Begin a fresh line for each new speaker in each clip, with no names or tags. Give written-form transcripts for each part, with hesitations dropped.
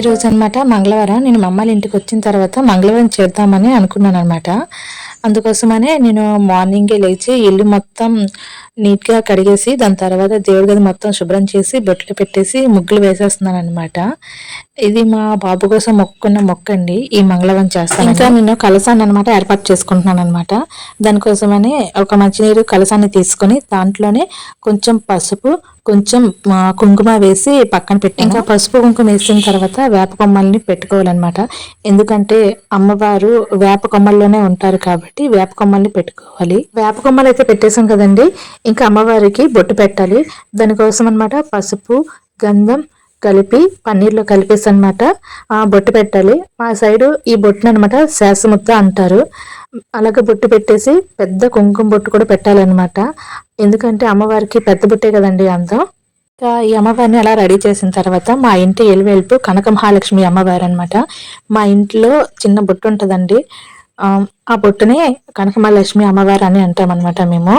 ఈరోజు అనమాట మంగళవారం. నేను మా అమ్మాళ్ళ ఇంటికి వచ్చిన తర్వాత మంగళవారం చేద్దామని అనుకున్నాను అనమాట. అందుకోసమనే నేను మార్నింగే లేచి ఇల్లు మొత్తం నీట్‌గా కడిగేసి, దాని తర్వాత దేవుడి గది మొత్తం శుభ్రం చేసి, బొట్లు పెట్టేసి, ముగ్గులు వేసేస్తున్నాననమాట. ఇది మా బాబు కోసం మొక్కుకున్న మొక్కండి. ఈ మంగళవారం చేస్తానని. ఇంకా నేను కలశాన్ననమాట ఏర్పాటు చేసుకుంటున్నాననమాట. దానికోసమని ఒక మంచినీరు కలశాన్ని తీసుకొని, దాంట్లోనే కొంచెం పసుపు, కొంచెం కుంకుమ వేసి పక్కన పెట్టాను. ఇంకా పసుపు, కుంకుమ వేసిన తర్వాత వేప కొమ్మల్ని పెట్టుకోవాలనమాట. ఎందుకంటే అమ్మవారు వేప కొమ్మల్లోనే ఉంటారు కాబట్టి వేప కొమ్మల్ని పెట్టుకోవాలి. వేప కొమ్మలు అయితే పెట్టేసాం కదండి. ఇంకా అమ్మవారికి బొట్టు పెట్టాలి. దానికోసం అనమాట పసుపు, గంధం కలిపి పన్నీర్లో కలిపేసి అనమాట బొట్టు పెట్టాలి. మా సైడు ఈ బొట్టును అనమాట శాసముద్ద అంటారు. అలాగే బొట్టు పెట్టేసి పెద్ద కుంకుమ బొట్టు కూడా పెట్టాలన్నమాట. ఎందుకంటే అమ్మవారికి పెద్ద బొట్టే కదండి అందం. ఇంకా ఈ అమ్మవారిని అలా రెడీ చేసిన తర్వాత మా ఇంటి ఎలివేల్పు కనక మహాలక్ష్మి అమ్మవారు అనమాట. మా ఇంట్లో చిన్న బొట్టు ఉంటుందండి. ఆ బొట్టునే కనక మహాలక్ష్మి అమ్మవారు అని అంటాం అనమాట మేము.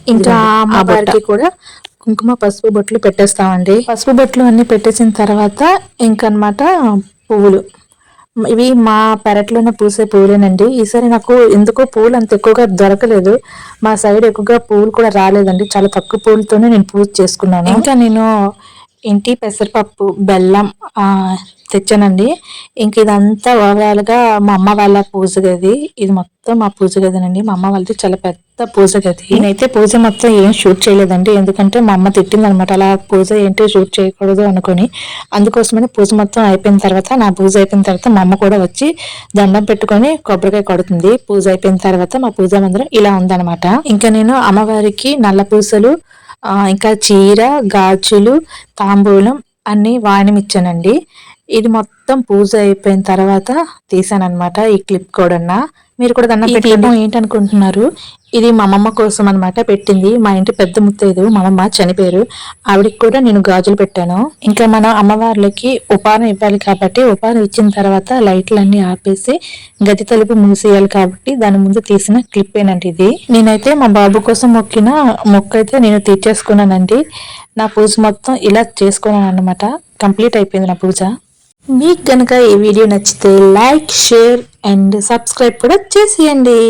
ఇంకా అమ్మవారికి కూడా కుంకుమ పసుపు బొట్లు పెట్టేస్తామండి. పసుపు బొట్లు అన్ని పెట్టేసిన తర్వాత ఇంకనమాట పువ్వులు, ఇవి మా పెరట్లోనే పూసే పువ్వులేనండి. ఈసారి నాకు ఎందుకో పువ్వులు అంత ఎక్కువగా దొరకలేదు. మా సైడ్ ఎక్కువగా పువ్వులు కూడా రాలేదండి. చాలా తక్కువ పువ్వులతోనే నేను పూజ చేసుకున్నాను. ఇంకా నేను ఇంటి పెసరపప్పు, బెల్లం తెచ్చానండి. ఇంక ఇదంతా ఓవరాల్గా మా అమ్మ వాళ్ళ పూజ గది. ఇది మొత్తం మా పూజ గదినండి. మా అమ్మ వాళ్ళది చాలా పెద్ద పూజ గది. నేనైతే పూజ మొత్తం ఏం షూట్ చేయలేదండి. ఎందుకంటే మా అమ్మ తిట్టింది అనమాట, అలా పూజ ఏంటి షూట్ చేయకూడదు అనుకుని. అందుకోసమని పూజ మొత్తం అయిపోయిన తర్వాత, నా పూజ అయిపోయిన తర్వాత మా అమ్మ కూడా వచ్చి దండం పెట్టుకొని కొబ్బరికాయ కొడుతుంది. పూజ అయిపోయిన తర్వాత మా పూజా మందిరం ఇలా ఉందన్నమాట. ఇంకా నేను అమ్మవారికి నల్ల పూసలు, ఇంకా చీర, గాజులు, తాంబూలం అన్ని వాయనమిచ్చానండి. ఇది మొత్తం పూజ అయిపోయిన తర్వాత తీసానమాట. ఈ క్లిప్ కూడా మీరు కూడా దండం పెట్టుకోండి. ఏంటనుకుంటున్నారు, ఇది మా అమ్మమ్మ కోసం అనమాట పెట్టింది. మా ఇంటి పెద్ద ముత్తైదు మా అమ్మమ్మ చనిపోయారు. ఆవిడకి కూడా నేను గాజులు పెట్టాను. ఇంకా మన అమ్మవార్లకి ఉపారం ఇవ్వాలి కాబట్టి ఉపారం ఇచ్చిన తర్వాత లైట్లన్నీ ఆపేసి గది తలుపు మూసేయాలి కాబట్టి దాని ముందు తీసిన క్లిప్పేనండి ఇది. నేనైతే మా బాబు కోసం మొక్కిన మొక్కు అయితే నేను తీర్చేసుకున్నానండి. నా పూజ మొత్తం ఇలా చేసుకున్నాను అనమాట. కంప్లీట్ అయిపోయింది నా పూజ. మీకు కనుక ఈ వీడియో నచ్చితే లైక్, షేర్ అండ్ సబ్స్క్రైబ్ కూడా చేసేయండి.